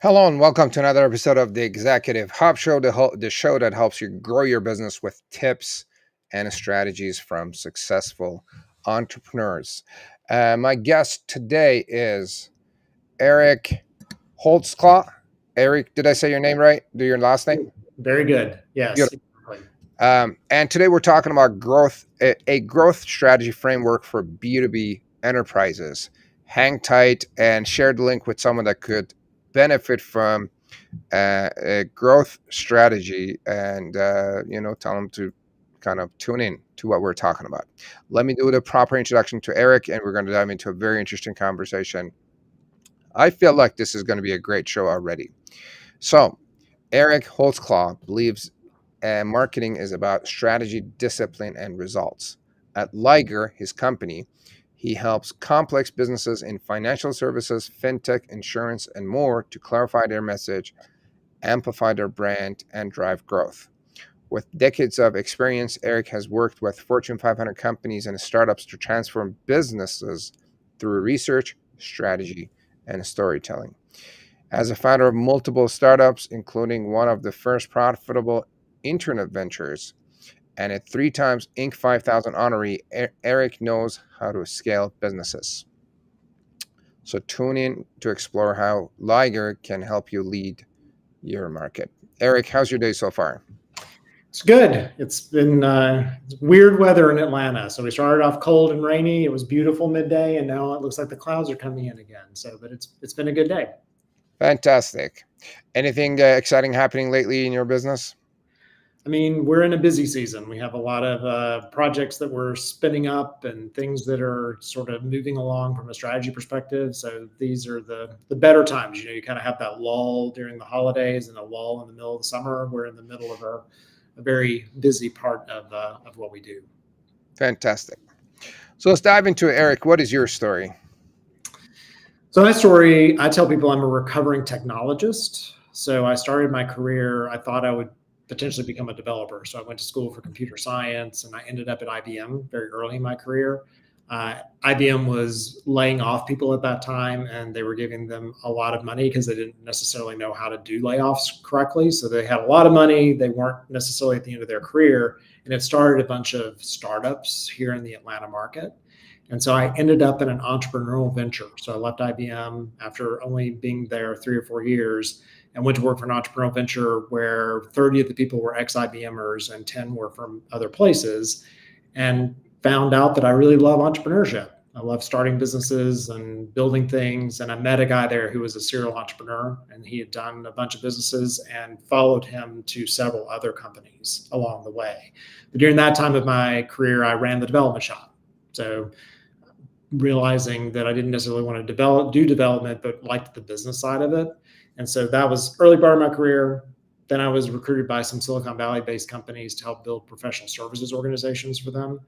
Hello and welcome to another episode of the Executive Hub Show, the show that helps you grow your business with tips and strategies from successful entrepreneurs. My guest today is Eric Holtzclaw. Eric, did I say your name right? Do your last name? Very good. Yes. Beautiful. And today we're talking about growth, a growth strategy framework for B2B enterprises. Hang tight and share the link with someone that could benefit from a growth strategy, and tell them to kind of tune in to what we're talking about. Let me do the proper introduction to Eric, and we're going to dive into a very interesting conversation. I feel like this is going to be a great show already. So Eric Holtzclaw believes marketing is about strategy, discipline, and results. At Liger, his company, he helps complex businesses in financial services, fintech, insurance, and more to clarify their message, amplify their brand, and drive growth. With decades of experience, Eric has worked with Fortune 500 companies and startups to transform businesses through research, strategy, and storytelling. As a founder of multiple startups, including one of the first profitable internet ventures and a 3 times Inc. 5000 honoree, Eric knows how to scale businesses. So tune in to explore how Liger can help you lead your market. Eric, how's your day so far? It's good. It's been weird weather in Atlanta. So we started off cold and rainy. It was beautiful midday, and now it looks like the clouds are coming in again. But it's been a good day. Fantastic. Anything exciting happening lately in your business? I mean, we're in a busy season. We have a lot of projects that we're spinning up and things that are sort of moving along from a strategy perspective. So these are the better times. You kind of have that lull during the holidays and a lull in the middle of the summer. We're in the middle of a very busy part of what we do. Fantastic. So let's dive into it. Eric, what is your story? So my story, I tell people I'm a recovering technologist. So I started my career, I thought I would potentially become a developer. So I went to school for computer science and I ended up at IBM very early in my career. IBM was laying off people at that time and they were giving them a lot of money because they didn't necessarily know how to do layoffs correctly. So they had a lot of money. They weren't necessarily at the end of their career. And it started a bunch of startups here in the Atlanta market. And so I ended up in an entrepreneurial venture. So I left IBM after only being there 3 or 4 years and went to work for an entrepreneurial venture where 30 of the people were ex-IBMers and 10 were from other places, and found out that I really love entrepreneurship. I love starting businesses and building things. And I met a guy there who was a serial entrepreneur, and he had done a bunch of businesses, and followed him to several other companies along the way. But during that time of my career, I ran the development shop. So realizing that I didn't necessarily want to do development, but liked the business side of it. And so that was early part of my career. Then I was recruited by some Silicon Valley based companies to help build professional services organizations for them,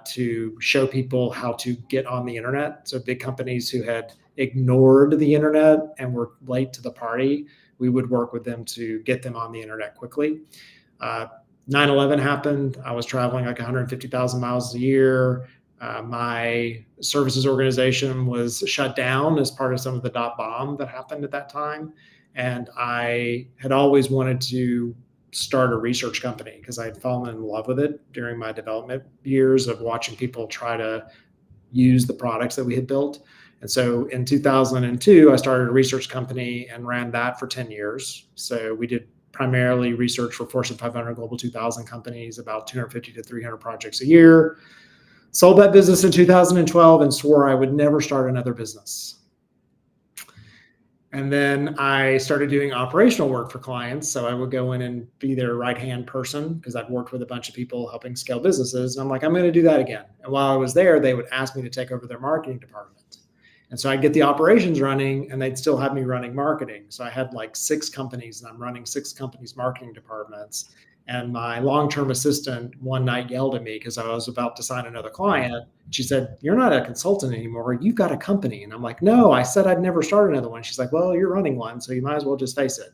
to show people how to get on the internet. So big companies who had ignored the internet and were late to the party, we would work with them to get them on the internet quickly. 9/11 happened. I was traveling like 150,000 miles a year. My services organization was shut down as part of some of the dot bomb that happened at that time. And I had always wanted to start a research company because I had fallen in love with it during my development years of watching people try to use the products that we had built. And so in 2002, I started a research company and ran that for 10 years. So we did primarily research for Fortune 500 Global 2000 companies, about 250 to 300 projects a year. Sold that business in 2012 and swore I would never start another business. And then I started doing operational work for clients. So I would go in and be their right-hand person because I'd worked with a bunch of people helping scale businesses. And I'm like, I'm going to do that again. And while I was there, they would ask me to take over their marketing department. And so I'd get the operations running and they'd still have me running marketing. So I had like 6 companies and I'm running 6 companies' marketing departments. And my long-term assistant one night yelled at me because I was about to sign another client. She said, "You're not a consultant anymore. You've got a company." And I'm like, "No, I said I'd never start another one." She's like, "Well, you're running one, so you might as well just face it."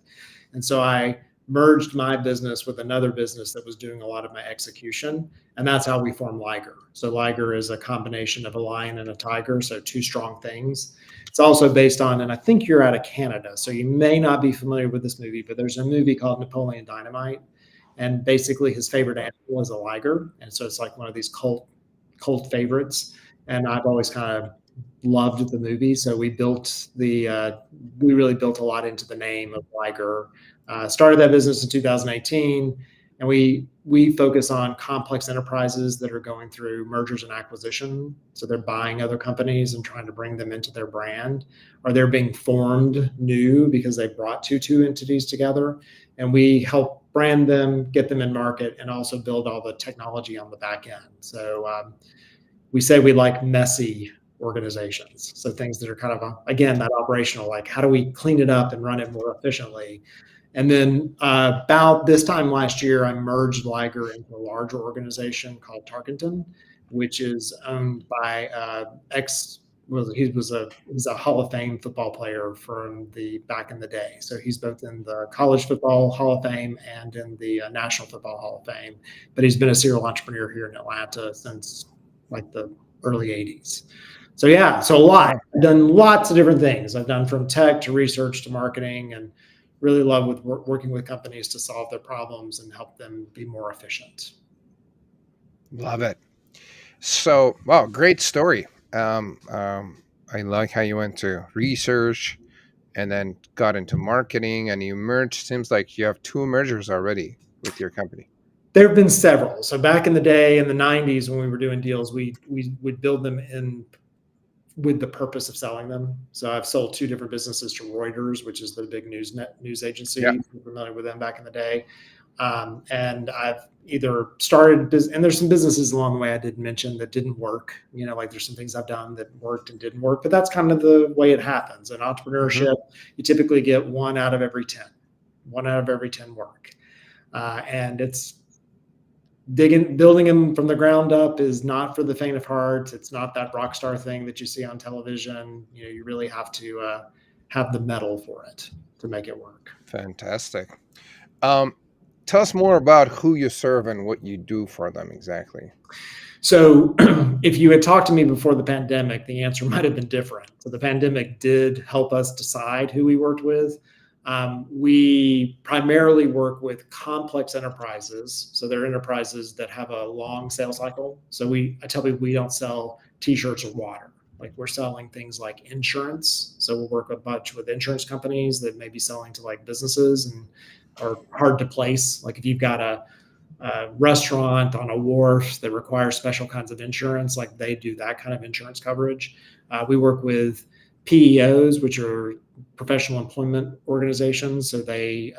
And so I merged my business with another business that was doing a lot of my execution. And that's how we formed Liger. So Liger is a combination of a lion and a tiger, so 2 strong things. It's also based on, and I think you're out of Canada, so you may not be familiar with this movie, but there's a movie called Napoleon Dynamite. And basically his favorite animal is a liger. And so it's like one of these cult favorites. And I've always kind of loved the movie. So we really built a lot into the name of Liger. Started that business in 2018, and we focus on complex enterprises that are going through mergers and acquisition. So they're buying other companies and trying to bring them into their brand, or they're being formed new because they brought two entities together. And we help brand them, get them in market, and also build all the technology on the back end. So we say we like messy organizations. So things that are kind of, again, that operational, like how do we clean it up and run it more efficiently? And then about this time last year, I merged Liger into a larger organization called Tarkenton, which is owned by he's a Hall of Fame football player from back in the day. So he's both in the College Football Hall of Fame and in the National Football Hall of Fame. But he's been a serial entrepreneur here in Atlanta since like the early 80s. So yeah, so a lot. I've done lots of different things. I've done from tech to research to marketing, and really love working with companies to solve their problems and help them be more efficient. Love it. So, wow, great story. I like how you went to research and then got into marketing, and you merged. Seems like you have 2 mergers already with your company. There have been several. So back in the day, in the 90s, when we were doing deals, we would build them in with the purpose of selling them. So I've sold 2 different businesses to Reuters, which is the big news agency. Yeah. You're familiar with them back in the day. And I've either started, and there's some businesses along the way I didn't mention that didn't work. You know, like there's some things I've done that worked and didn't work, but that's kind of the way it happens. In entrepreneurship, you typically get 1 out of every 10. 1 out of every 10 work. And it's building them from the ground up is not for the faint of heart. It's not that rock star thing that you see on television. You know, you really have to have the metal for it to make it work. Fantastic. Tell us more about who you serve and what you do for them exactly. So if you had talked to me before the pandemic, the answer might have been different. So the pandemic did help us decide who we worked with. We primarily work with complex enterprises. So they're enterprises that have a long sales cycle. So I tell people we don't sell t-shirts or water. Like we're selling things like insurance. So we'll work a bunch with insurance companies that may be selling to like businesses and are hard to place. Like if you've got a restaurant on a wharf that requires special kinds of insurance, like they do that kind of insurance coverage. We work with PEOs, which are professional employment organizations. So they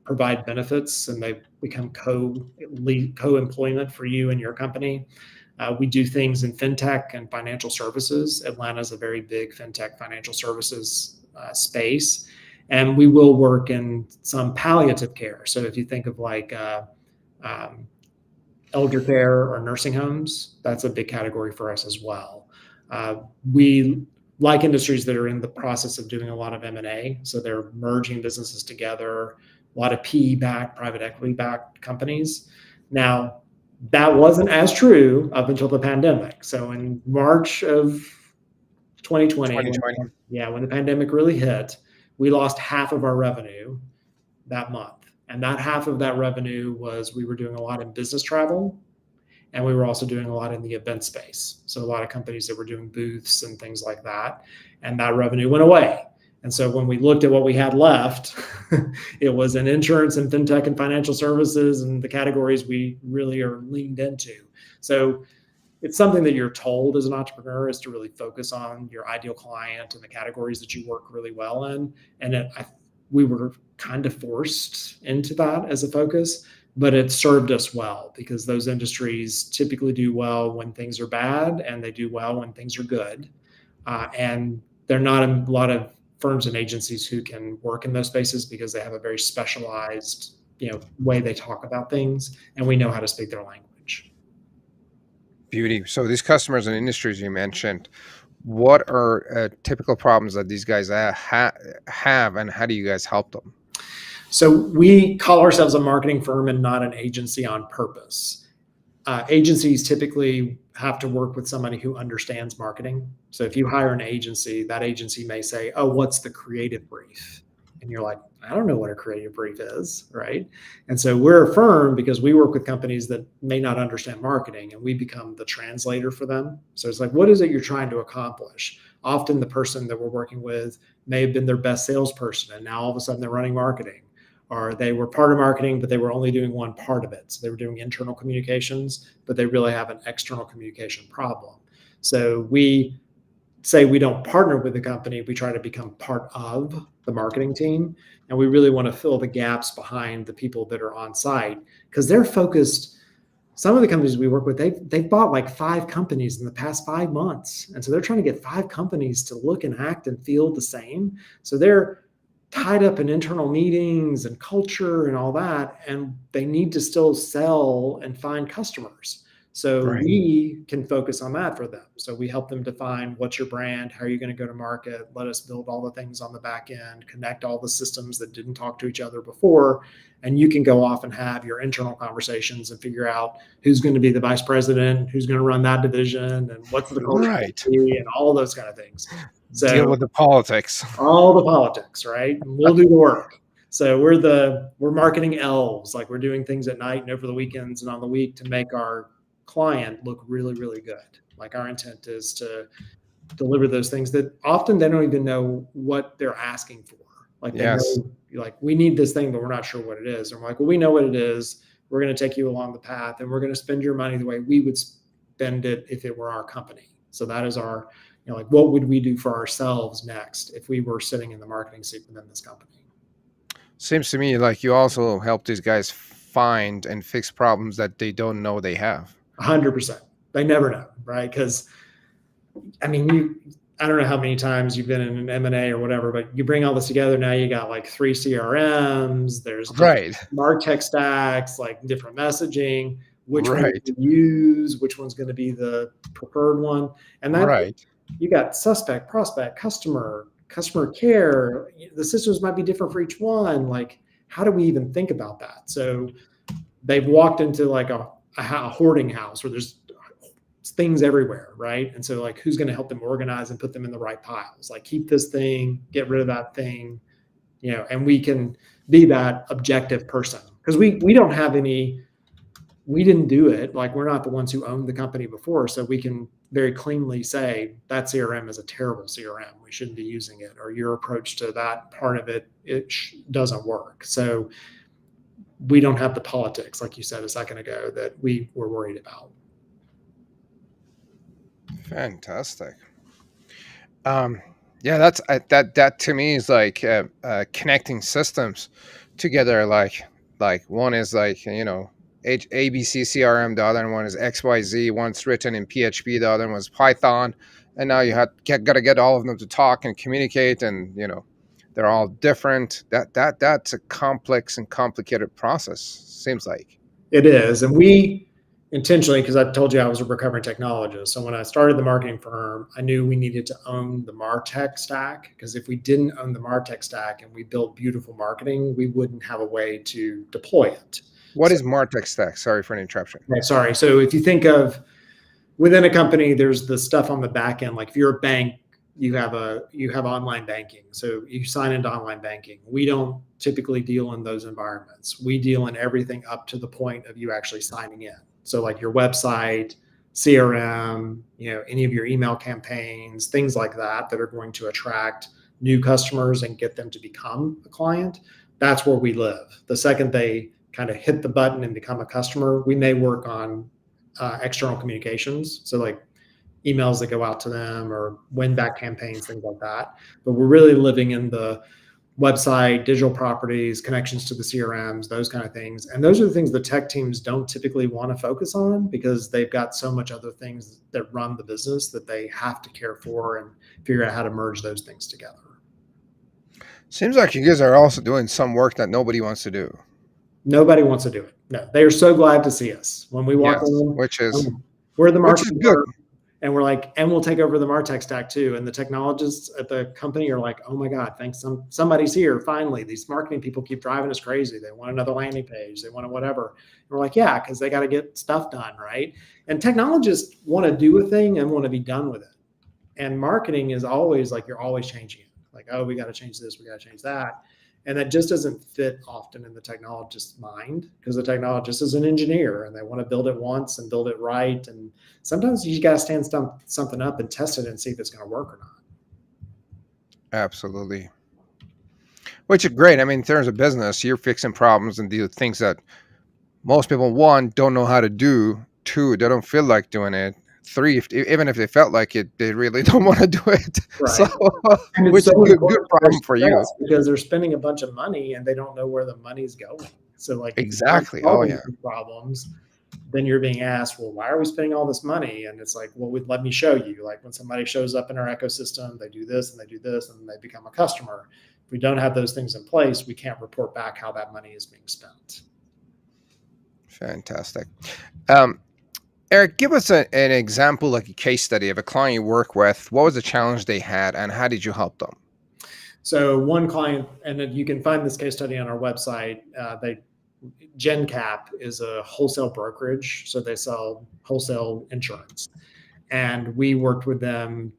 provide benefits and they become co-employment for you and your company. We do things in fintech and financial services. Atlanta is a very big fintech financial services space. And we will work in some palliative care. So if you think of like elder care or nursing homes, that's a big category for us as well. We like industries that are in the process of doing a lot of M&A. So they're merging businesses together, a lot of PE-backed, private equity-backed companies. Now, that wasn't as true up until the pandemic. So in March of 2020. When the pandemic really hit, we lost half of our revenue that month. And that half of that revenue was we were doing a lot in business travel, and we were also doing a lot in the event space. So a lot of companies that were doing booths and things like that, and that revenue went away. And so when we looked at what we had left, it was in insurance and fintech and financial services and the categories we really are leaned into. So it's something that you're told as an entrepreneur is to really focus on your ideal client and the categories that you work really well in. And we were kind of forced into that as a focus, but it served us well because those industries typically do well when things are bad and they do well when things are good. And there are not a lot of firms and agencies who can work in those spaces because they have a very specialized, way they talk about things, and we know how to speak their language. Beauty. So these customers and industries you mentioned, what are typical problems that these guys have, and how do you guys help them? So we call ourselves a marketing firm and not an agency on purpose. Agencies typically have to work with somebody who understands marketing. So if you hire an agency, that agency may say, oh, what's the creative brief? And you're like, I don't know what a creative brief is, right? And so we're a firm because we work with companies that may not understand marketing, and we become the translator for them. So it's like, what is it you're trying to accomplish? Often the person that we're working with may have been their best salesperson, and now all of a sudden they're running marketing. Or they were part of marketing, but they were only doing one part of it. So they were doing internal communications, but they really have an external communication problem. So we say we don't partner with the company. We try to become part of the marketing team. And we really want to fill the gaps behind the people that are on site because they're focused. Some of the companies we work with, they've bought like 5 companies in the past 5 months. And so they're trying to get 5 companies to look and act and feel the same. So they're tied up in internal meetings and culture and all that, and they need to still sell and find customers. So Right. we can focus on that for them. So we help them define what's your brand, how are you going to go to market, let us build all the things on the back end, connect all the systems that didn't talk to each other before, and you can go off and have your internal conversations and figure out who's going to be the vice president, who's going to run that division, and what's the culture Right. and all those kind of things. Deal So with the politics. all the politics, right? And we'll do the work. So we're marketing elves, like we're doing things at night and over the weekends and on the week to make our client look really, really good. Like our intent is to deliver those things that often they don't even know what they're asking for. Like they Yes. know, like, we need this thing, but we're not sure what it is. And we're like, well, we know what it is. We're going to take you along the path, and we're going to spend your money the way we would spend it if it were our company. So that is our, like, what would we do for ourselves next if we were sitting in the marketing seat within this company? Seems to me like you also help these guys find and fix problems that they don't know they have. 100%. They never know, right? Because I mean, I don't know how many times you've been in an M&A or whatever, but you bring all this together. Now you got like 3 CRMs. There's different Right. MarTech stacks, like different messaging. Which one Right. to use? Which one's going to be the preferred one? And that Right. you got suspect, prospect, customer care. The systems might be different for each one. Like, how do we even think about that? So they've walked into like a hoarding house where there's things everywhere, right? And so like, who's going to help them organize and put them in the right piles? Like, keep this thing, get rid of that thing, and we can be that objective person because we don't have any, we didn't do it. Like, we're not the ones who owned the company before. So we can very cleanly say that CRM is a terrible CRM. We shouldn't be using it, or your approach to that part of it, doesn't work. So we don't have the politics, like you said a second ago, that we were worried about. Fantastic. Yeah, that's that to me is like connecting systems together. Like one is like ABC CRM, the other one is XYZ. One's written in PHP, the other one was Python, and now you got to get all of them to talk and communicate, and they're all different. That's a complex and complicated process. Seems like it is, and we intentionally, because I told you I was a recovering technologist. So when I started the marketing firm, I knew we needed to own the MarTech stack, because if we didn't own the MarTech stack and we built beautiful marketing, we wouldn't have a way to deploy it. What is MarTech stack? Sorry for an interruption. Okay, sorry. So if you think of within a company, there's the stuff on the back end. Like if you're a bank, you have online banking. So you sign into online banking. We don't typically deal in those environments. We deal in everything up to the point of you actually signing in. So like your website, CRM, any of your email campaigns, things like that are going to attract new customers and get them to become a client. That's where we live. The second they kind of hit the button and become a customer, we may work on external communications. So like emails that go out to them or win back campaigns, things like that. But we're really living in the website, digital properties, connections to the CRMs, those kind of things. And those are the things the tech teams don't typically want to focus on because they've got so much other things that run the business that they have to care for and figure out how to merge those things together. Seems like you guys are also doing some work that nobody wants to do. Nobody wants to do it. No, they are so glad to see us when we walk in. Which is We're the marketing good. And we're like, and we'll take over the MarTech stack too. And the technologists at the company are like, oh my God, thanks. Somebody's here. Finally, these marketing people keep driving us crazy. They want another landing page. They want whatever. And we're like, yeah, because they got to get stuff done, right? And technologists want to do a thing and want to be done with it. And marketing is always like, you're always changing it. Like, oh, we got to change this. We got to change that. And that just doesn't fit often in the technologist's mind, because the technologist is an engineer and they want to build it once and build it right. And sometimes you got to stand something up and test it and see if it's going to work or not. Absolutely. Which is great. I mean, in terms of business, you're fixing problems and the things that most people, one, don't know how to do. Two, they don't feel like doing it. Three, even if they felt like it, they really don't want to do it. Right. So, And which is so a good problem for you. because they're spending a bunch of money and they don't know where the money's going. So like, Exactly. Oh yeah. Problems, then you're being asked, well, why are we spending all this money? And it's like, well, let me show you. Like when somebody shows up in our ecosystem, they do this and they do this and they become a customer. If we don't have those things in place, we can't report back how that money is being spent. Fantastic. Eric, give us an example, like a case study of a client you work with. What was the challenge they had and how did you help them? So one client, and then you can find this case study on our website. GenCap is a wholesale brokerage. So they sell wholesale insurance. And we worked with them.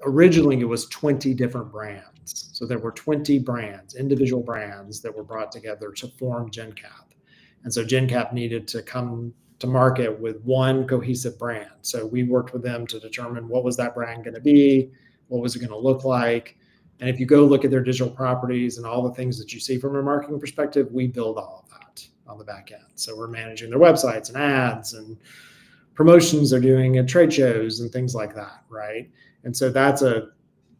Originally, it was 20 different brands. So there were 20 brands, individual brands that were brought together to form GenCap. And so GenCap needed to come to market with one cohesive brand. So we worked with them to determine what was that brand going to be, what was it going to look like. And if you go look at their digital properties and all the things that you see from a marketing perspective, we build all of that on the back end. So we're managing their websites and ads and promotions they're doing at trade shows and things like that, right? And so that's a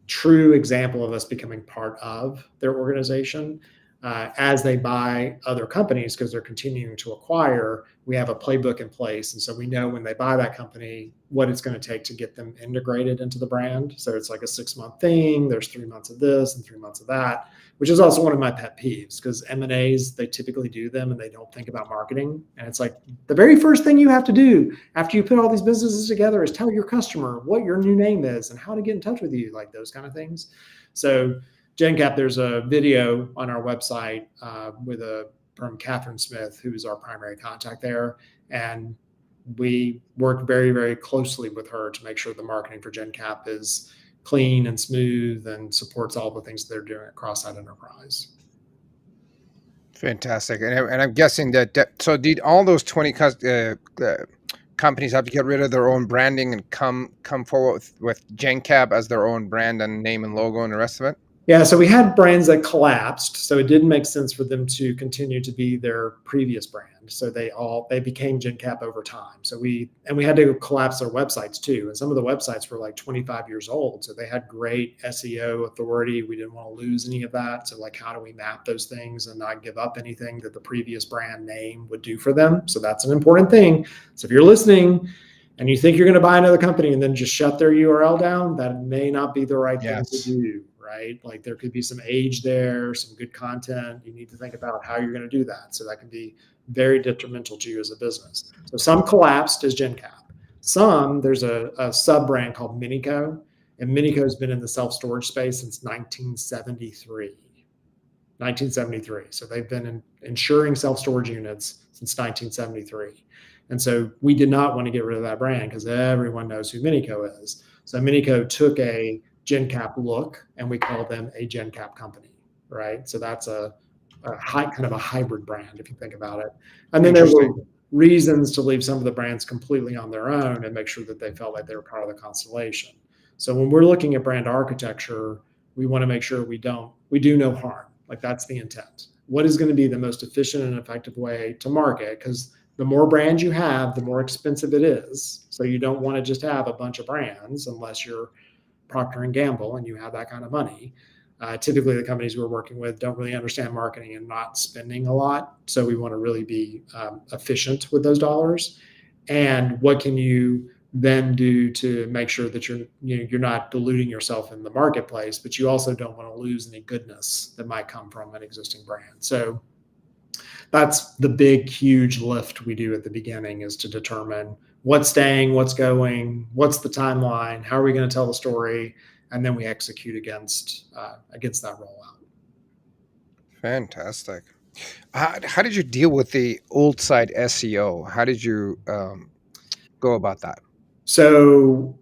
true example of us becoming part of their organization. As they buy other companies, because they're continuing to acquire, we have a playbook in place. And so we know when they buy that company, what it's going to take to get them integrated into the brand. So it's like a 6-month thing. There's 3 months of this and 3 months of that, which is also one of my pet peeves, because M&As, they typically do them and they don't think about marketing. And it's like the very first thing you have to do after you put all these businesses together is tell your customer what your new name is and how to get in touch with you, like those kind of things. So GenCap, there's a video on our website from Catherine Smith, who's our primary contact there. And we work very, very closely with her to make sure the marketing for GenCap is clean and smooth and supports all the things they're doing across that enterprise. Fantastic. And I'm guessing so did all those 20 companies have to get rid of their own branding and come forward with GenCap as their own brand and name and logo and the rest of it? Yeah, so we had brands that collapsed, so it didn't make sense for them to continue to be their previous brand. So they became GenCap over time. So we had to collapse their websites too. And some of the websites were like 25 years old, so they had great SEO authority. We didn't want to lose any of that. So like, how do we map those things and not give up anything that the previous brand name would do for them? So that's an important thing. So if you're listening and you think you're going to buy another company and then just shut their URL down, that may not be the right thing to do. Right? Like there could be some age there, some good content. You need to think about how you're going to do that. So that can be very detrimental to you as a business. So some collapsed as GenCap. There's a sub brand called Minico, and Minico has been in the self-storage space since 1973. So they've been insuring self-storage units since 1973. And so we did not want to get rid of that brand because everyone knows who Minico is. So Minico took a GenCap look, and we call them a GenCap company, right? So that's a kind of a hybrid brand, if you think about it. And then there were reasons to leave some of the brands completely on their own and make sure that they felt like they were part of the constellation. So when we're looking at brand architecture, we want to make sure we do no harm. Like that's the intent. What is going to be the most efficient and effective way to market? Because the more brands you have, the more expensive it is. So you don't want to just have a bunch of brands unless you're Procter & Gamble and you have that kind of money. Typically, the companies we're working with don't really understand marketing and not spending a lot. So we want to really be efficient with those dollars. And what can you then do to make sure that you're not diluting yourself in the marketplace, but you also don't want to lose any goodness that might come from an existing brand. So that's the big, huge lift we do at the beginning, is to determine what's staying, what's going, what's the timeline, how are we going to tell the story, and then we execute against that rollout. Fantastic. How did you deal with the old site SEO? How did you go about that? So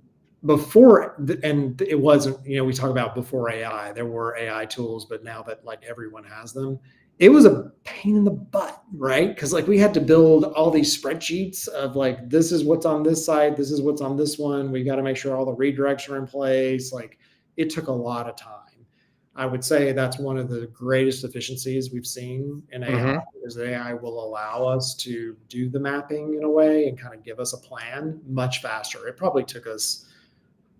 before, and it wasn't, we talk about before AI, there were AI tools, but now that like everyone has them, it was a pain in the butt, right? Because like we had to build all these spreadsheets of like, this is what's on this site, this is what's on this one. We got to make sure all the redirects are in place. Like it took a lot of time. I would say that's one of the greatest efficiencies we've seen in AI Hmm. is AI will allow us to do the mapping in a way and kind of give us a plan much faster. It probably took us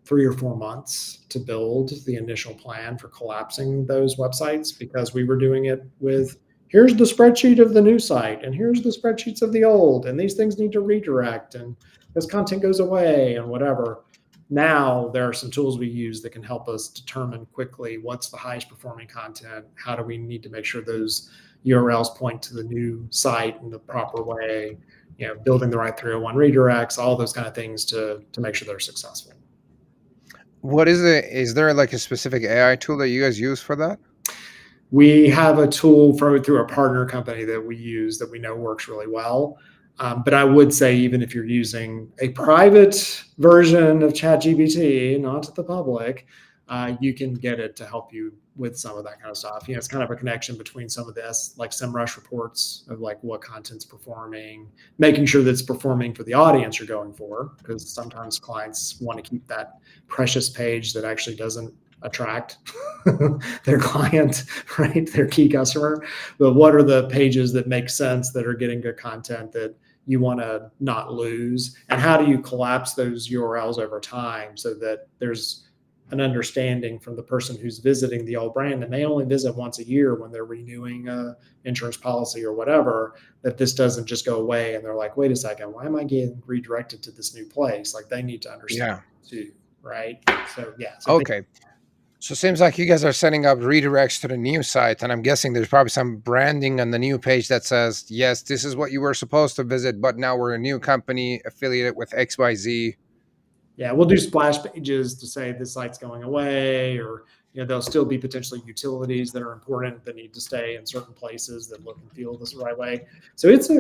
3 or 4 months to build the initial plan for collapsing those websites because we were doing it with here's the spreadsheet of the new site and here's the spreadsheets of the old and these things need to redirect and this content goes away and whatever. Now there are some tools we use that can help us determine quickly what's the highest performing content, how do we need to make sure those URLs point to the new site in the proper way, building the right 301 redirects, all those kind of things to make sure they're successful. What is it? Is there like a specific AI tool that you guys use for that? We have a tool through a partner company that we use that we know works really well. But I would say, even if you're using a private version of ChatGPT, not to the public, you can get it to help you with some of that kind of stuff. It's kind of a connection between some of this, like SEMrush reports of like what content's performing, making sure that it's performing for the audience you're going for, because sometimes clients want to keep that precious page that actually doesn't attract their client, right? Their key customer. But what are the pages that make sense that are getting good content that you want to not lose? And how do you collapse those URLs over time so that there's an understanding from the person who's visiting the old brand and they only visit once a year when they're renewing a insurance policy or whatever, that this doesn't just go away and they're like, wait a second, why am I getting redirected to this new place? Like they need to understand Yeah. too, right? So yeah, so Okay. So it seems like you guys are setting up redirects to the new site, and I'm guessing there's probably some branding on the new page that says, "Yes, this is what you were supposed to visit, but now we're a new company affiliated with XYZ." yeah, we'll do splash pages to say this site's going away, or there'll still be potentially utilities that are important that need to stay in certain places that look and feel this right way. So it's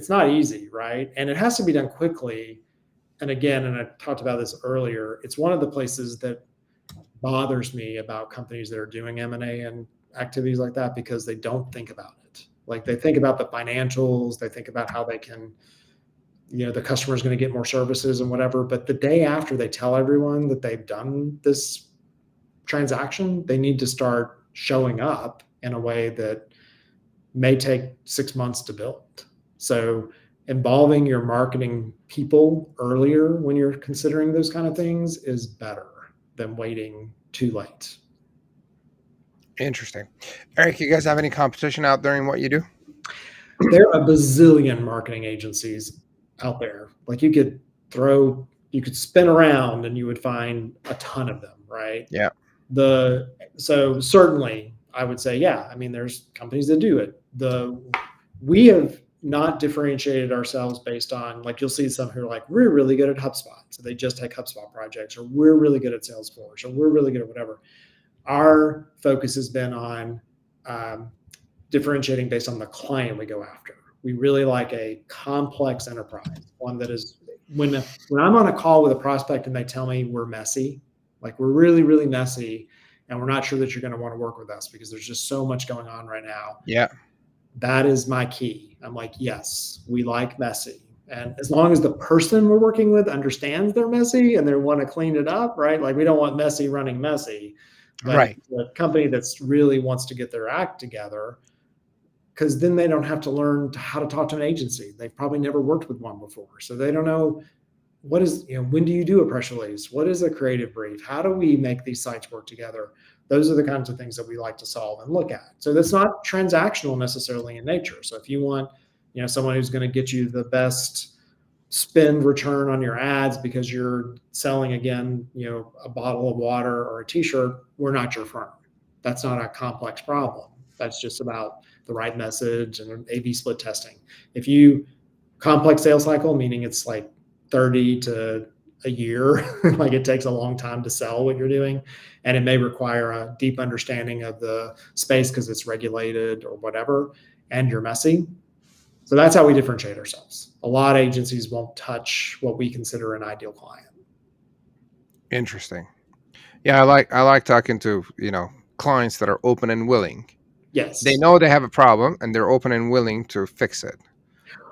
not easy, right? And it has to be done quickly. And again, and I talked about this earlier, it's one of the places that bothers me about companies that are doing M&A and activities like that because they don't think about it. Like they think about the financials, they think about how they can the customer is going to get more services and whatever. But the day after they tell everyone that they've done this transaction, they need to start showing up in a way that may take 6 months to build. So involving your marketing people earlier when you're considering those kind of things is better than waiting too late. Interesting. Eric, you guys have any competition out there in what you do? There are a bazillion marketing agencies out there. Like you could spin around and you would find a ton of them, right? Yeah. So certainly I would say, yeah, I mean, there's companies that do it. We have not differentiated ourselves based on, like, you'll see some who are like, we're really good at HubSpot. So they just take HubSpot projects, or we're really good at Salesforce, or we're really good at whatever. Our focus has been on differentiating based on the client we go after. We really like a complex enterprise, one that is when I'm on a call with a prospect and they tell me we're messy, like we're really, really messy, and we're not sure that you're going to want to work with us because there's just so much going on right now. Yeah. That is my key. I'm like, yes, we like messy. And as long as the person we're working with understands they're messy and they want to clean it up, right? Like we don't want messy running messy, but Right. the company that's really wants to get their act together, because then they don't have to learn how to talk to an agency. They've probably never worked with one before. So they don't know when do you do a press release? What is a creative brief? How do we make these sites work together? Those are the kinds of things that we like to solve and look at. So that's not transactional necessarily in nature. So if you want, someone who's going to get you the best spend return on your ads because you're selling again, a bottle of water or a t-shirt, we're not your firm. That's not a complex problem. That's just about the right message and A/B split testing. If you Complex sales cycle, meaning it's like 30 to a year. Like it takes a long time to sell what you're doing. And it may require a deep understanding of the space because it's regulated or whatever, and you're messy. So that's how we differentiate ourselves. A lot of agencies won't touch what we consider an ideal client. Interesting. Yeah, I like talking to, clients that are open and willing. Yes. They know they have a problem and they're open and willing to fix it.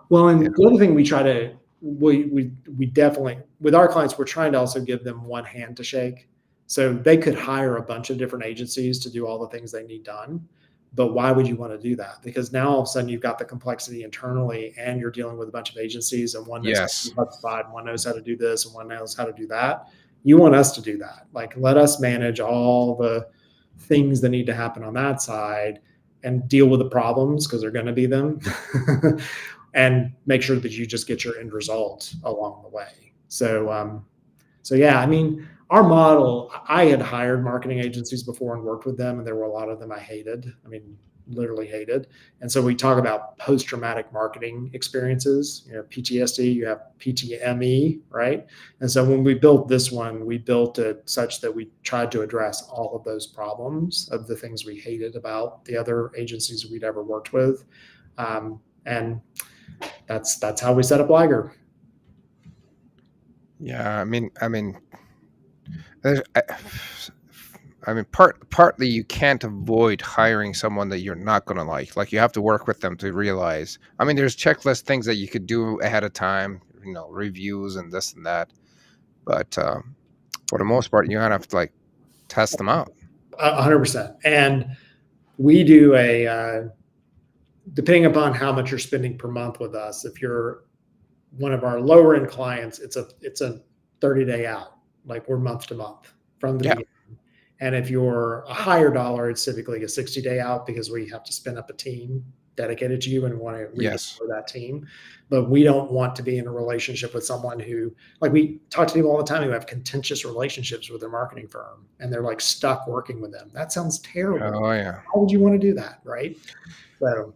Well, Yeah. and the other thing we try to, we definitely, with our clients, we're trying to also give them one hand to shake. So they could hire a bunch of different agencies to do all the things they need done. But why would you want to do that? Because now all of a sudden you've got the complexity internally and you're dealing with a bunch of agencies, and one knows how to Yes. do HubSpot, and one knows how to do this, and one knows how to do that. You want us to do that. Like, let us manage all the things that need to happen on that side and deal with the problems, because they're going to be them. And make sure that you just get your end result along the way. So yeah, I mean, our model, I had hired marketing agencies before and worked with them, and there were a lot of them I hated. I mean, literally hated. And so we talk about post-traumatic marketing experiences, PTSD, you have PTME, right? And so when we built this one, we built it such that we tried to address all of those problems of the things we hated about the other agencies we'd ever worked with. And that's how we set up Liger. Yeah, there's- partly you can't avoid hiring someone that you're not going to like. Like, you have to work with them to realize. There's checklist things that you could do ahead of time, reviews and this and that. But for the most part, you're gonna have to like test them out. 100%. And we do depending upon how much you're spending per month with us, if you're one of our lower end clients, it's a 30-day out. Like, we're month to month from the beginning. And if you're a higher dollar, it's typically a 60-day out, because we have to spin up a team dedicated to you and want to redeploy that team. But we don't want to be in a relationship with someone who, like, we talk to people all the time who have contentious relationships with their marketing firm, and they're like stuck working with them. That sounds terrible. Oh yeah. How would you want to do that, right? So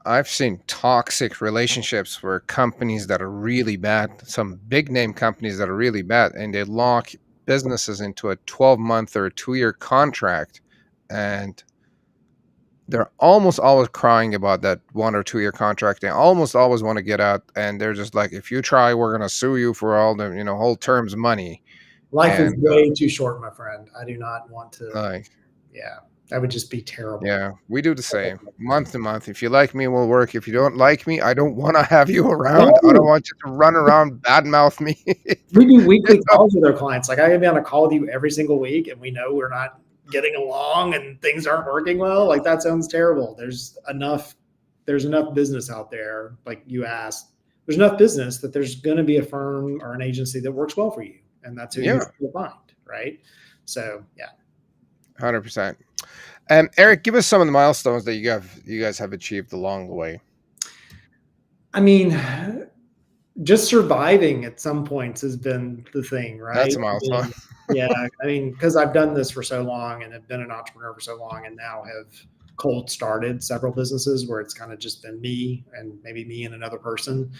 I've seen toxic relationships where companies that are really bad, some big name companies that are really bad, and they lock businesses into a 12-month or a 2-year contract, and they're almost always crying about that 1 or 2 year contract. They almost always want to get out, and they're just like, if you try, we're going to sue you for all the whole terms money. Life is And way too short, my friend. I do not want to. like, Yeah, that would just be terrible. yeah, we do the same, month to month. If you like me, we'll work. If you don't like me, I don't want to have you around. No. I don't want you to run around badmouth me. We do weekly calls with our clients. Like, I can be on a call with you every single week, and we know we're not getting along and things aren't working well. Like, that sounds terrible. There's enough business out there. Like you asked, there's enough business that there's going to be a firm or an agency that works well for you. And that's who you'll find. Right. So yeah. 100%. Eric, give us some of the milestones that you guys have achieved along the way. I mean, just surviving at some points has been the thing, right? That's a milestone. Yeah. I mean, because I've done this for so long and have been an entrepreneur for so long, and now have cold started several businesses where it's kind of just been me and maybe me and another person.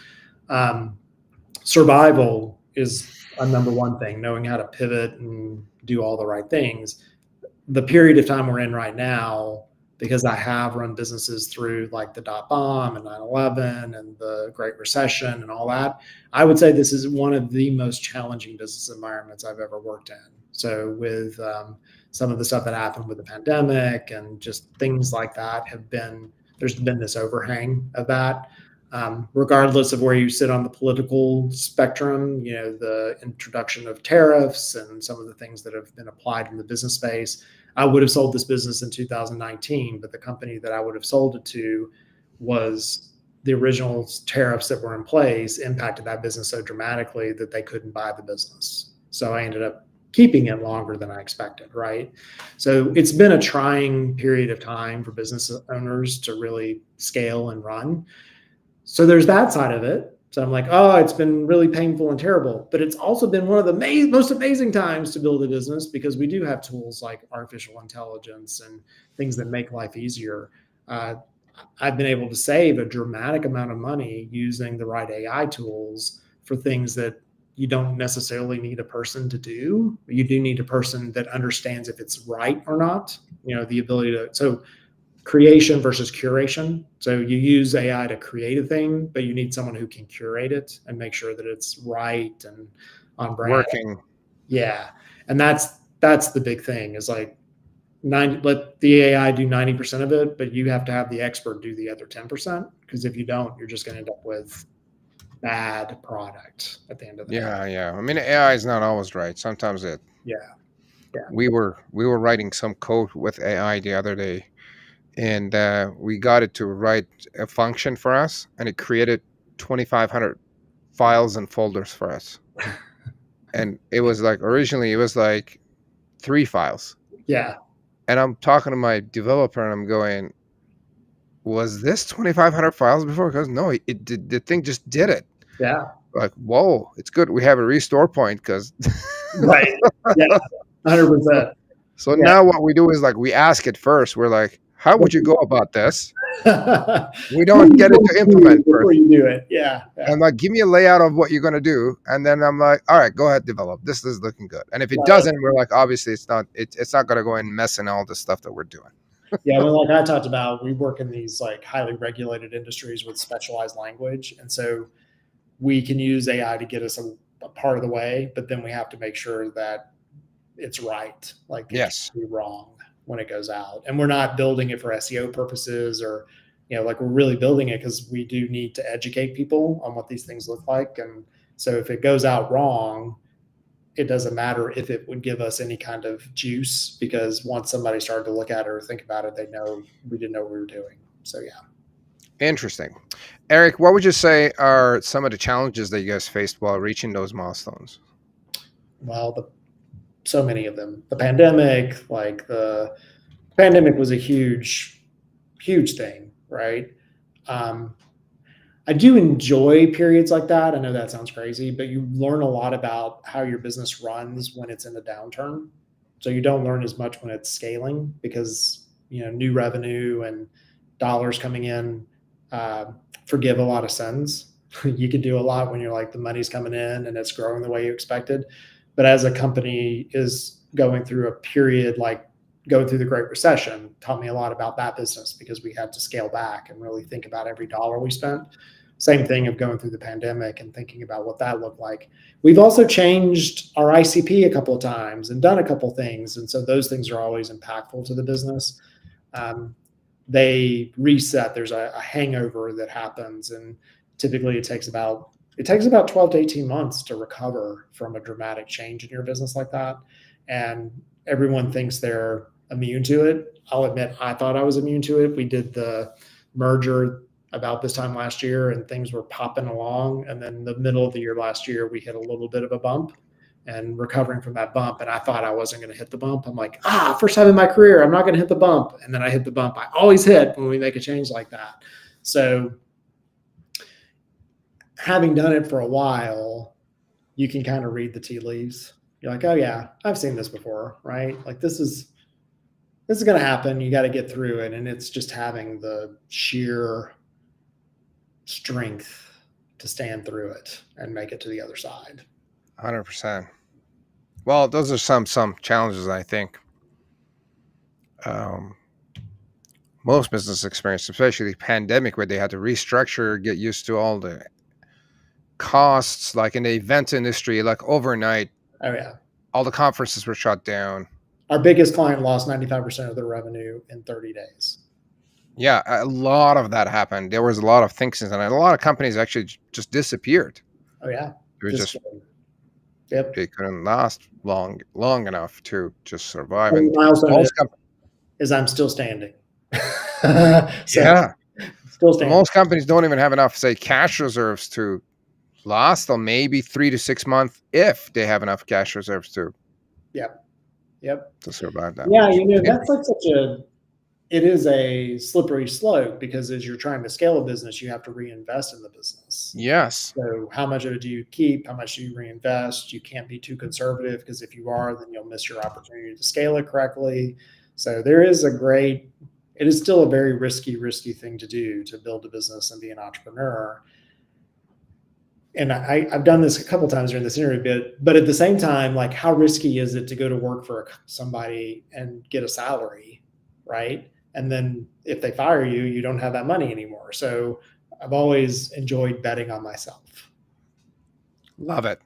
Survival is a number one thing, knowing how to pivot and do all the right things. The period of time we're in right now, because I have run businesses through like the .bomb and 9/11 and the Great Recession and all that, I would say this is one of the most challenging business environments I've ever worked in. So with some of the stuff that happened with the pandemic and just things like that, there's been this overhang of that. Regardless of where you sit on the political spectrum, the introduction of tariffs and some of the things that have been applied in the business space. I would have sold this business in 2019, but the company that I would have sold it to was the original tariffs that were in place impacted that business so dramatically that they couldn't buy the business. So I ended up keeping it longer than I expected, right? So it's been a trying period of time for business owners to really scale and run. So there's that side of it. So I'm like, oh, it's been really painful and terrible, but it's also been one of the most amazing times to build a business, because we do have tools like artificial intelligence and things that make life easier. I've been able to save a dramatic amount of money using the right AI tools for things that you don't necessarily need a person to do. You do need a person that understands if it's right or not. The ability to, so creation versus curation. So you use AI to create a thing, but you need someone who can curate it and make sure that it's right and on brand. Working. Yeah. And that's the big thing is like let the AI do 90% of it, but you have to have the expert do the other 10%. Because if you don't, you're just going to end up with bad product at the end of the day. Yeah. I mean, AI is not always right. Sometimes it. Yeah. We were writing some code with AI the other day, and we got it to write a function for us, and it created 2,500 files and folders for us. And it was like originally it was like 3 files. Yeah. And I'm talking to my developer, and I'm going, "Was this 2,500 files before?" Because no, it did. The thing just did it. Yeah. Like, whoa, it's good. We have a restore point because. Right. Yeah. 100%. So now what we do is like we ask it first. We're like, "How would you go about this?" We don't get it to implement before first. you do it. Yeah. And like, give me a layout of what you're gonna do, and then I'm like, all right, go ahead, develop. This is looking good. And if it doesn't, we're like, obviously, it's not. It's not gonna go and mess in all the stuff that we're doing. Yeah, well, like I talked about, we work in these like highly regulated industries with specialized language, and so we can use AI to get us a part of the way, but then we have to make sure that it's right. Like it Yes. can't be wrong when it goes out, and we're not building it for SEO purposes or like we're really building it because we do need to educate people on what these things look like. And so if it goes out wrong, it doesn't matter if it would give us any kind of juice, because once somebody started to look at it or think about it, they know we didn't know what we were doing. So yeah. Interesting. Eric, what would you say are some of the challenges that you guys faced while reaching those milestones? Well, so many of them. The pandemic, was a huge thing, right? I do enjoy periods like that. I know that sounds crazy, but you learn a lot about how your business runs when it's in a downturn. So you don't learn as much when it's scaling because, new revenue and dollars coming in forgive a lot of sins. You can do a lot when you're like the money's coming in and it's growing the way you expected. But as a company is going through a period like going through the Great Recession, taught me a lot about that business because we had to scale back and really think about every dollar we spent. Same thing of going through the pandemic and thinking about what that looked like. We've also changed our ICP a couple of times and done a couple of things. And so those things are always impactful to the business. They reset. There's a hangover that happens. And typically it takes about 12 to 18 months to recover from a dramatic change in your business like that. And everyone thinks they're immune to it. I'll admit, I thought I was immune to it. We did the merger about this time last year and things were popping along. And then the middle of the year last year, we hit a little bit of a bump and recovering from that bump. And I thought I wasn't going to hit the bump. I'm like, first time in my career, I'm not going to hit the bump. And then I hit the bump. I always hit when we make a change like that. So having done it for a while, you can kind of read the tea leaves. You're like, oh yeah, I've seen this before, right? Like this is going to happen. You got to get through it. And it's just having the sheer strength to stand through it and make it to the other side. 100%. Well, those are some challenges I think most business experience, especially the pandemic, where they had to restructure, get used to all the costs, like in the event industry, like overnight. Oh yeah. All the conferences were shut down. Our biggest client lost 95% of their revenue in 30 days. Yeah, a lot of that happened. There was a lot of things, and a lot of companies actually just disappeared. Oh yeah. They just they couldn't last long enough to just survive. And is I'm still standing. Yeah. Still standing. Most companies don't even have enough, say, cash reserves to last till maybe 3 to 6 months if they have enough cash reserves to survive that. Yeah, that's like it is a slippery slope because as you're trying to scale a business, you have to reinvest in the business. Yes. So how much of it do you keep? How much do you reinvest? You can't be too conservative because if you are, then you'll miss your opportunity to scale it correctly. So there is a great it is still a very risky thing to do, to build a business and be an entrepreneur. And I've done this a couple times during this interview, but at the same time, like, how risky is it to go to work for somebody and get a salary, right? And then if they fire you, you don't have that money anymore. So I've always enjoyed betting on myself. Love it.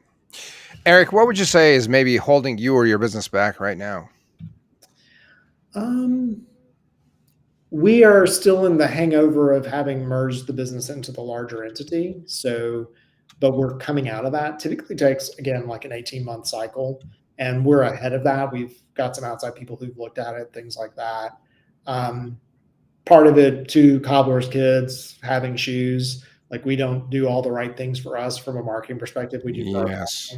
Eric, what would you say is maybe holding you or your business back right now? We are still in the hangover of having merged the business into the larger entity. So, but we're coming out of that. Typically takes, again, like an 18-month cycle, and we're ahead of that. We've got some outside people who've looked at it, things like that. Part of it, too, cobbler's kids, having shoes. Like, we don't do all the right things for us from a marketing perspective. We do for our clients.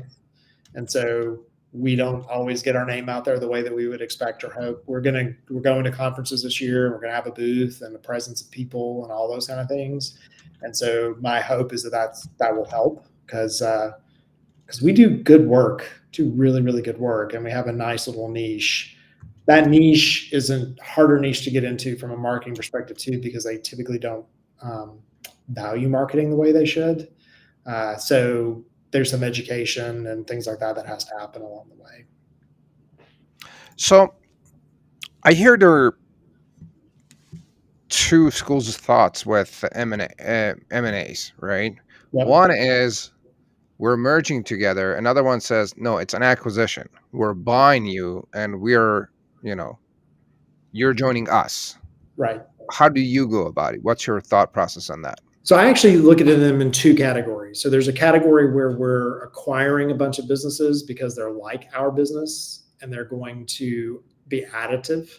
And so we don't always get our name out there the way that we would expect or hope. We're going to conferences this year. We're going to have a booth and the presence of people and all those kind of things. And so my hope is that will help, because we do good work, do really, really good work. And we have a nice little niche. That niche is a harder niche to get into from a marketing perspective too, because they typically don't value marketing the way they should. So there's some education and things like that has to happen along the way. So I hear there are two schools of thoughts with M&As, right? Yep. One is we're merging together. Another one says, no, it's an acquisition. We're buying you and you're joining us. Right. How do you go about it? What's your thought process on that? So I actually look at them in two categories. So there's a category where we're acquiring a bunch of businesses because they're like our business and they're going to be additive.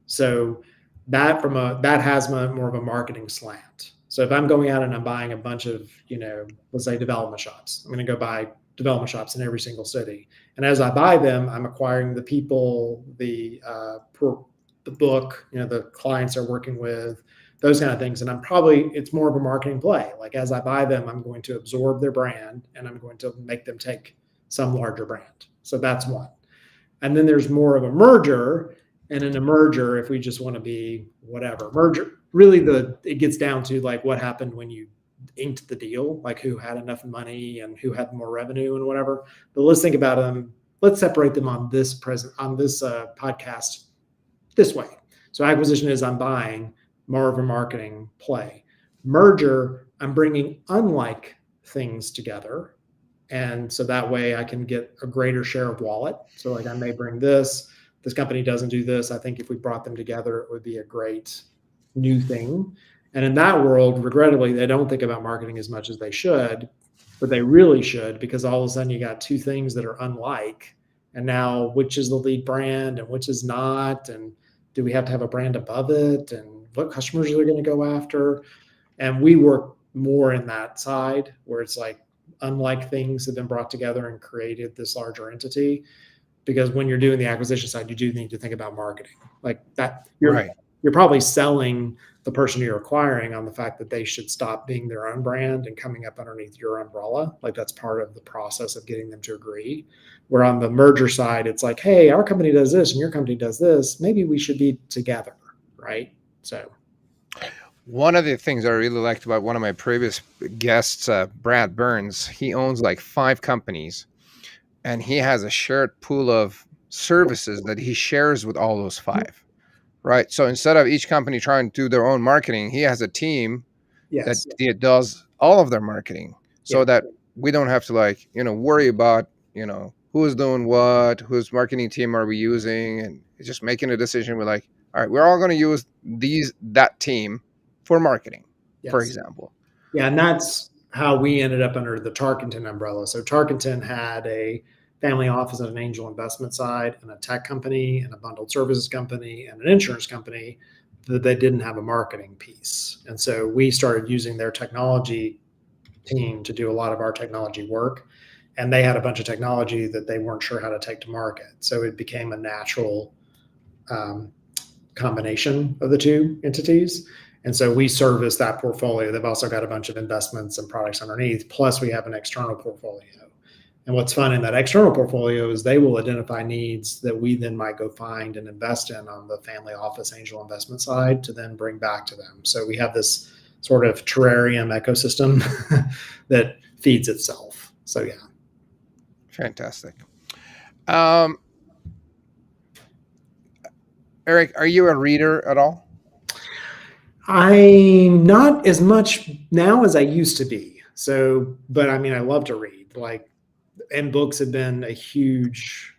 So that has more of a marketing slant. So if I'm going out and I'm buying a bunch of, let's say development shops, I'm going to go buy development shops in every single city. And as I buy them, I'm acquiring the people, the book, the clients are working with, those kind of things. And it's more of a marketing play. Like, as I buy them, I'm going to absorb their brand and I'm going to make them take some larger brand. So that's one. And then there's more of a merger. And in a merger, if we just want to be whatever merger, really it gets down to like what happened when you inked the deal, like who had enough money and who had more revenue and whatever. But let's think about them. Let's separate them on this podcast this way. So acquisition is I'm buying, more of a marketing play. Merger, I'm bringing unlike things together. And so that way I can get a greater share of wallet. So like I may bring this company doesn't do this. I think if we brought them together, it would be a great new thing. And in that world, regrettably, they don't think about marketing as much as they should, but they really should, because all of a sudden you got two things that are unlike. And now which is the lead brand and which is not? And do we have to have a brand above it? And what customers are they going to go after? And we work more in that side where it's like unlike things have been brought together and created this larger entity. Because when you're doing the acquisition side, you do need to think about marketing like that. You're probably selling the person you're acquiring on the fact that they should stop being their own brand and coming up underneath your umbrella. Like, that's part of the process of getting them to agree. Where on the merger side, it's like, hey, our company does this and your company does this. Maybe we should be together, right? So one of the things I really liked about one of my previous guests, Brad Burns, he owns like 5 companies and he has a shared pool of services that he shares with all those 5, right? So instead of each company trying to do their own marketing, he has a team that does all of their marketing so that we don't have to worry about, who's doing what, whose marketing team are we using, and just making a decision. We're like, all right, we're all going to use that team for marketing, for example. Yeah, and that's how we ended up under the Tarkenton umbrella. So Tarkenton had a family office and an angel investment side and a tech company and a bundled services company and an insurance company that they didn't have a marketing piece. And so we started using their technology team to do a lot of our technology work. And they had a bunch of technology that they weren't sure how to take to market. So it became a natural combination of the two entities. And so we service that portfolio. They've also got a bunch of investments and products underneath. Plus we have an external portfolio. And what's fun in that external portfolio is they will identify needs that we then might go find and invest in on the family office angel investment side to then bring back to them. So we have this sort of terrarium ecosystem that feeds itself. So yeah. Fantastic. Eric, are you a reader at all? I'm not as much now as I used to be. So, but I mean, I love to read. Like, and books have been a huge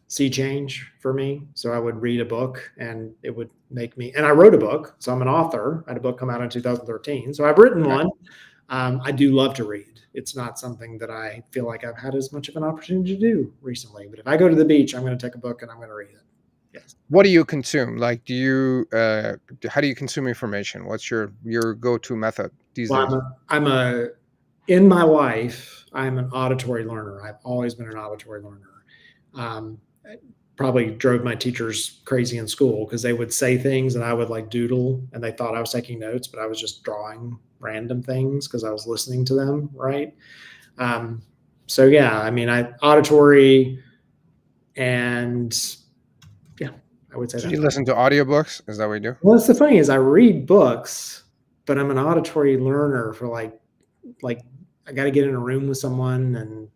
sea change for me. So I would read a book and it would make me, and I wrote a book. So I'm an author. I had a book come out in 2013. So I've written one. I do love to read. It's not something that I feel like I've had as much of an opportunity to do recently. But if I go to the beach, I'm going to take a book and I'm going to read it. Yes. What do you consume? Like, how do you consume information? What's your go-to method these days? In my life, I'm an auditory learner. I've always been an auditory learner. Probably drove my teachers crazy in school because they would say things and I would like doodle and they thought I was taking notes, but I was just drawing random things because I was listening to them. Right. So yeah, I mean, auditory and yeah, I would say So that. you listen to audiobooks? Is that what you do? Well, that's the funny is I read books, but I'm an auditory learner for like I got to get in a room with someone and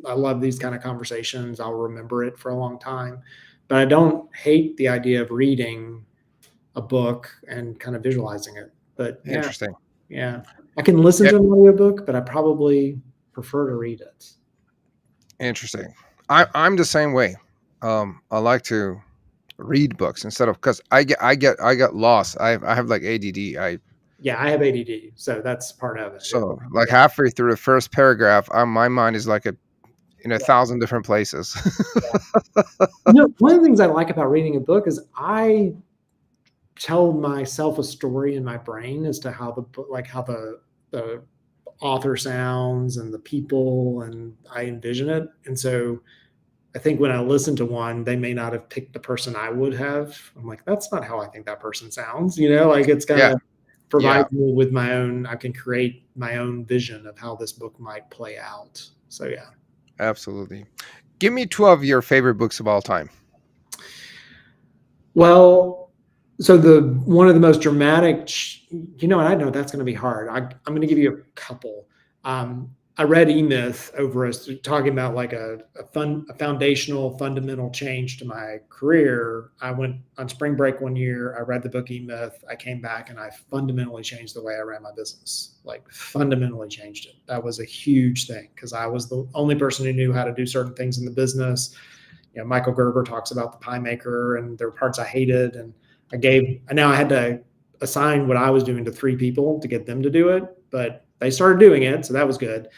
I love these kind of conversations. I'll remember it for a long time, but I don't hate the idea of reading a book and kind of visualizing it. But yeah, Interesting. yeah, I can listen to an audiobook, but I probably prefer to read it. Interesting. I'm the same way. I like to read books instead of, because I get lost. I have like ADD. I have ADD, so that's part of it. So like halfway through the first paragraph, my mind is like in 1,000 different places. One of the things I like about reading a book is I tell myself a story in my brain as to how the author sounds and the people, and I envision it. And so I think when I listen to one, they may not have picked the person I would have. I'm like, that's not how I think that person sounds. Like it's kind of provides me with my own, I can create my own vision of how this book might play out. So yeah. Absolutely. Give me 2 of your favorite books of all time. Well, so one of the most dramatic, and I know that's going to be hard. I'm going to give you a couple. I read E-Myth over us talking about like a foundational, fundamental change to my career. I went on spring break one year. I read the book E-Myth. I came back and I fundamentally changed the way I ran my business, like fundamentally changed it. That was a huge thing because I was the only person who knew how to do certain things in the business. Michael Gerber talks about the pie maker and there were parts I hated. And now I had to assign what I was doing to 3 people to get them to do it, but they started doing it. So that was good.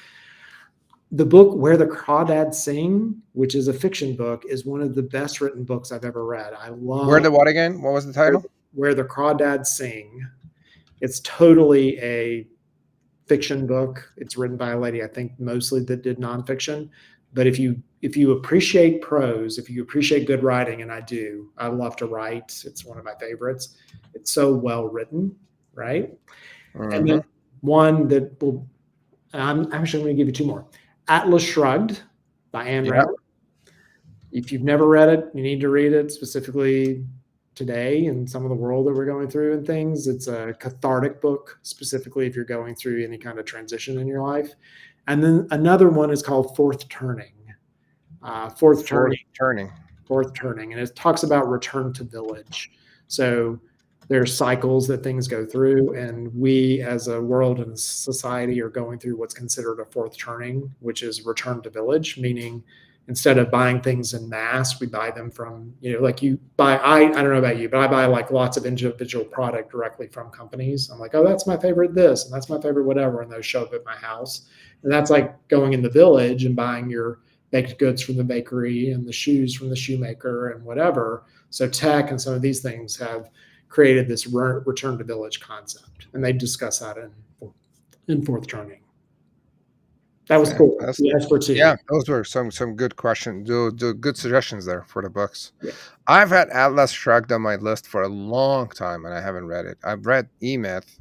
The book Where the Crawdads Sing, which is a fiction book, is one of the best written books I've ever read. I love. Where the what again? What was the title? Where the Crawdads Sing. It's totally a fiction book. It's written by a lady, I think mostly that did nonfiction. But if you appreciate prose, if you appreciate good writing, and I do, I love to write. It's one of my favorites. It's so well written, right? Mm-hmm. And then one that I'm actually going to give you 2 more. Atlas Shrugged by Ayn Rand. If you've never read it, you need to read it, specifically today and some of the world that we're going through and things. It's a cathartic book, specifically if you're going through any kind of transition in your life. And then another one is called Fourth Turning. Fourth Turning. And it talks about return to village. So there's cycles that things go through, and we as a world and society are going through what's considered a fourth turning, which is return to village, meaning instead of buying things in mass, we buy them from, like you buy, I don't know about you, but I buy like lots of individual product directly from companies. I'm like, oh, that's my favorite this, and that's my favorite whatever, and those show up at my house. And that's like going in the village and buying your baked goods from the bakery and the shoes from the shoemaker and whatever. So tech and some of these things have created this return to village concept, and they discuss that in Fourth Turning. That was cool. Yeah, those were some good questions. The good suggestions there for the books. Yeah. I've had Atlas Shrugged on my list for a long time, and I haven't read it. I've read E-Myth,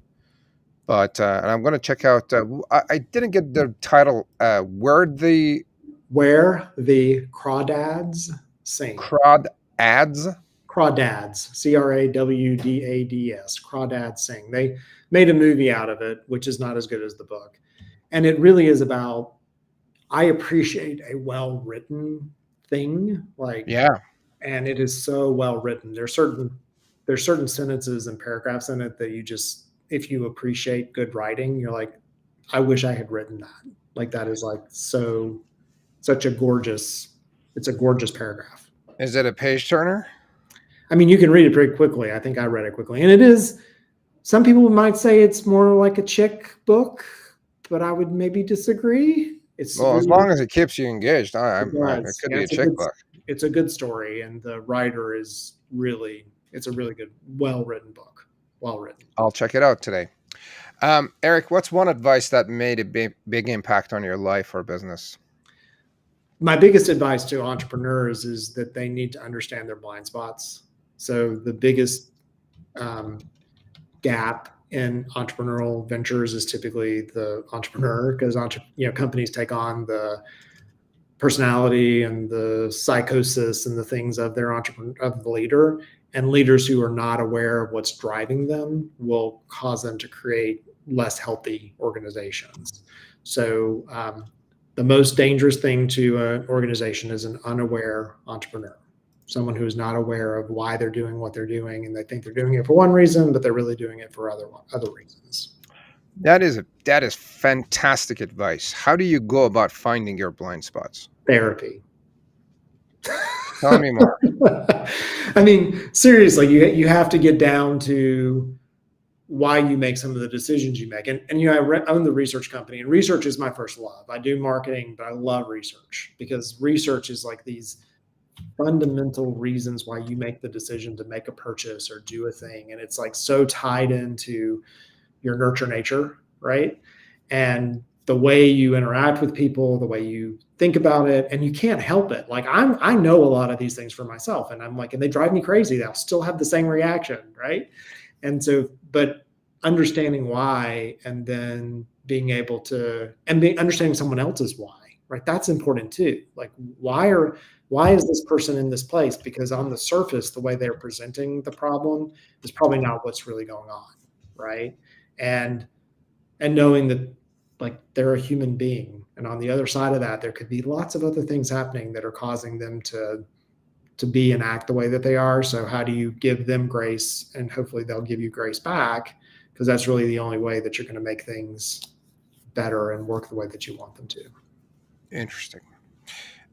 But and I'm going to check out. I didn't get the title. Where the Crawdads Sing. Crowd ads. Crawdads, Crawdads, Crawdads Sing. They made a movie out of it, which is not as good as the book. And it really is about, I appreciate a well-written thing, like, Yeah. and it is so well written. There's certain sentences and paragraphs in it that you just, if you appreciate good writing, you're like, I wish I had written that. Like that is like such a gorgeous, it's a gorgeous paragraph. Is it a page turner? I mean, you can read it pretty quickly. I think I read it quickly. And it is, some people might say it's more like a chick book, but I would maybe disagree. It's Well, as long as it keeps you engaged, it could be a chick book. It's a good story, and the writer is really, it's a really good, well-written book. Well written. I'll check it out today. Eric, what's one advice that made a big impact on your life or business? My biggest advice to entrepreneurs is that they need to understand their blind spots. So the biggest gap in entrepreneurial ventures is typically the entrepreneur, because companies take on the personality and the psychosis and the things of their of the leader, and leaders who are not aware of what's driving them will cause them to create less healthy organizations. So the most dangerous thing to an organization is an unaware entrepreneur, someone who is not aware of why they're doing what they're doing, and they think they're doing it for one reason, but they're really doing it for other reasons. That is fantastic advice. How do you go about finding your blind spots? Therapy. Tell me more. I mean, seriously, you have to get down to why you make some of the decisions you make. And I own the research company, and research is my first love. I do marketing, but I love research, because research is like these fundamental reasons why you make the decision to make a purchase or do a thing. And it's like so tied into your nurture nature, right? And the way you interact with people, the way you think about it, and you can't help it. Like I know a lot of these things for myself, and I'm like, and they drive me crazy. I'll still have the same reaction, right? And so, but understanding why, and then being able to, understanding someone else's why, right? That's important too. Like why is this person in this place? Because on the surface, the way they're presenting the problem is probably not what's really going on, right? And knowing that, like, they're a human being, and on the other side of that, there could be lots of other things happening that are causing them to be and act the way that they are. So how do you give them grace, and hopefully they'll give you grace back, because that's really the only way that you're going to make things better and work the way that you want them to. Interesting.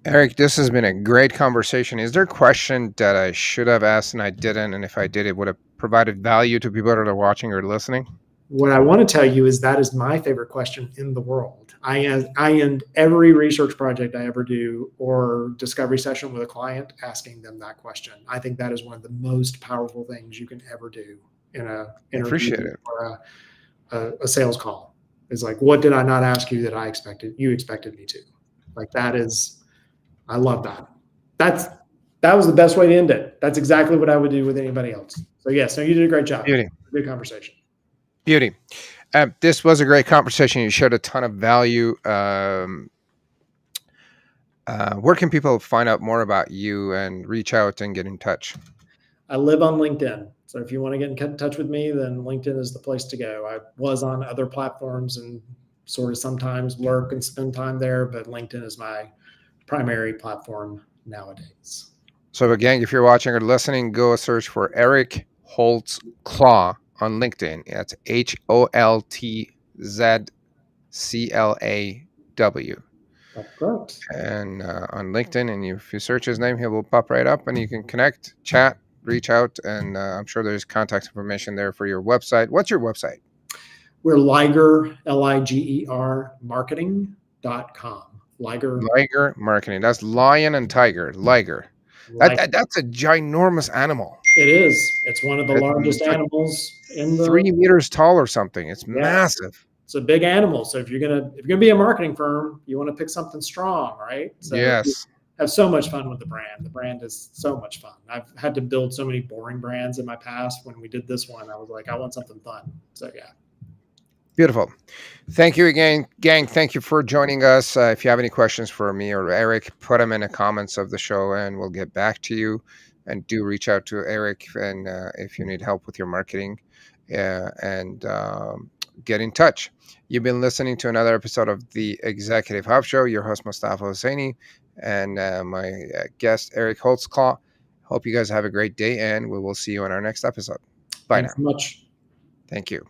Eric, this has been a great conversation. Is there a question that I should have asked and I didn't? And if I did, it would have provided value to people that are watching or listening? What I want to tell you is that is my favorite question in the world. I end every research project I ever do or discovery session with a client asking them that question. I think that is one of the most powerful things you can ever do in a interview or a sales call. Is like, what did I not ask you that you expected me to? Like, that is, I love that. That was the best way to end it. That's exactly what I would do with anybody else. So yes, no, you did a great job. Beauty. Good conversation. Beauty. This was a great conversation. You showed a ton of value. Where can people find out more about you and reach out and get in touch? I live on LinkedIn. So if you want to get in touch with me, then LinkedIn is the place to go. I was on other platforms and sort of sometimes lurk and spend time there, but LinkedIn is my primary platform nowadays. So again, if you're watching or listening, go search for Eric Holtzclaw on LinkedIn. That's HOLTZCLAW. That's correct. And on LinkedIn, and if you search his name, he will pop right up, and you can connect, chat, reach out, and I'm sure there's contact information there for your website. What's your website? We're Liger, Liger, marketing.com. Liger Marketing. That's lion and tiger. Liger. That's a ginormous animal. It is. It's one of the largest animals in the 3 meters tall or something. It's massive. It's a big animal. So if you're gonna be a marketing firm, you want to pick something strong, right? So yes. Have so much fun with the brand. The brand is so much fun. I've had to build so many boring brands in my past. When we did this one, I was like, I want something fun. So yeah. Beautiful. Thank you again, gang. Thank you for joining us. If you have any questions for me or Eric, put them in the comments of the show and we'll get back to you. And do reach out to Eric and if you need help with your marketing and get in touch. You've been listening to another episode of the Executive Hub Show. Your host, Mustafa Hosseini, and my guest, Eric Holtzclaw. Hope you guys have a great day and we will see you in our next episode. Bye Thanks now. so much. Thank you.